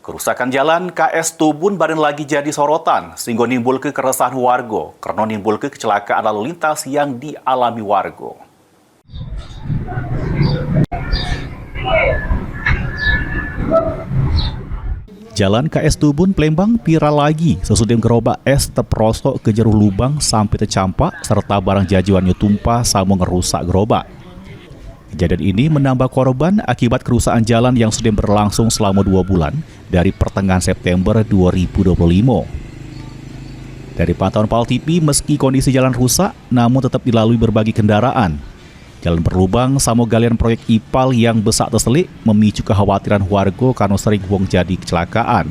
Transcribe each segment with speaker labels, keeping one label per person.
Speaker 1: Kerusakan jalan KS Tubun bareng lagi jadi sorotan, sehingga nimbul ke keresahan warga, karena nimbul ke kecelakaan lalu lintas yang dialami warga. Jalan KS Tubun Plembang viral lagi sesudah gerobak es terperosok ke jeruh lubang sampai tercampak serta barang jajuannya tumpah sama ngerusak gerobak. Kejadian ini menambah korban akibat kerusakan jalan yang sudah berlangsung selama 2 bulan dari pertengahan September 2025. Dari pantauan PAL TV, meski kondisi jalan rusak, namun tetap dilalui berbagai kendaraan. Jalan berlubang sama galian proyek IPAL yang besar terselik memicu kekhawatiran warga karena sering wong jadi kecelakaan.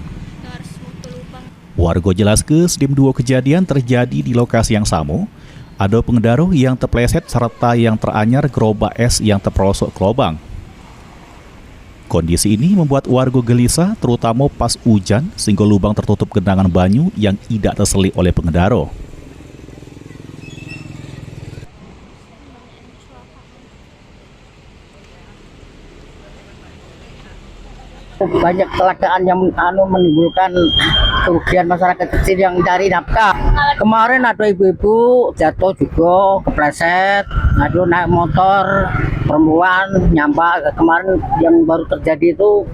Speaker 1: Warga jelaskan, sedang 2 kejadian terjadi di lokasi yang sama. Ada pengendara yang terpleset serta yang teranyar gerobak es yang terperosok ke lubang. Kondisi ini membuat warga gelisah terutama pas hujan sehingga lubang tertutup genangan banyu yang tidak terselik oleh pengendara.
Speaker 2: Banyak kecelakaan yang menimbulkan kerugian masyarakat kecil yang cari nafkah. Kemarin ada ibu-ibu jatuh juga, kepleset, ada naik motor, perempuan nyampak. Kemarin yang baru terjadi itu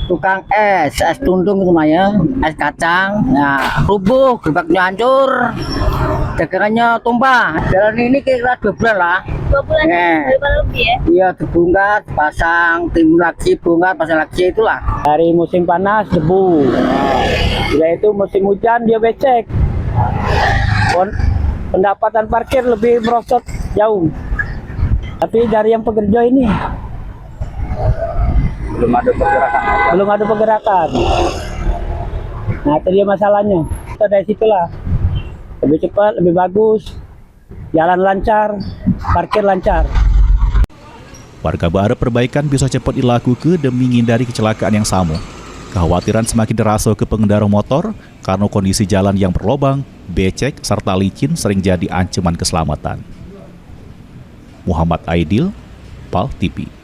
Speaker 2: tukang es tundung itu namanya, es kacang, nah rubuh, gerbaknya hancur, dagangannya tumpah. Jalan ini kira 2 bulan lah.
Speaker 3: 2 bulan lebih ya?
Speaker 2: Iya, dibongkar, pasang, timbul lagi, bongkar, pasang lagi, itulah.
Speaker 4: Dari musim panas debu, yaitu musim hujan dia becek. Pendapatan parkir lebih merosot jauh. Tapi dari yang pekerja ini belum ada pergerakan. Nah, itu dia masalahnya. Dari situlah lebih cepat, lebih bagus, jalan lancar, parkir lancar.
Speaker 1: Warga berharap perbaikan bisa cepat dilakukan demi menghindari kecelakaan yang sama. Kekhawatiran semakin terasa ke pengendara motor karena kondisi jalan yang berlobang, becek, serta licin sering jadi ancaman keselamatan. Muhammad Aidil, PAL TV.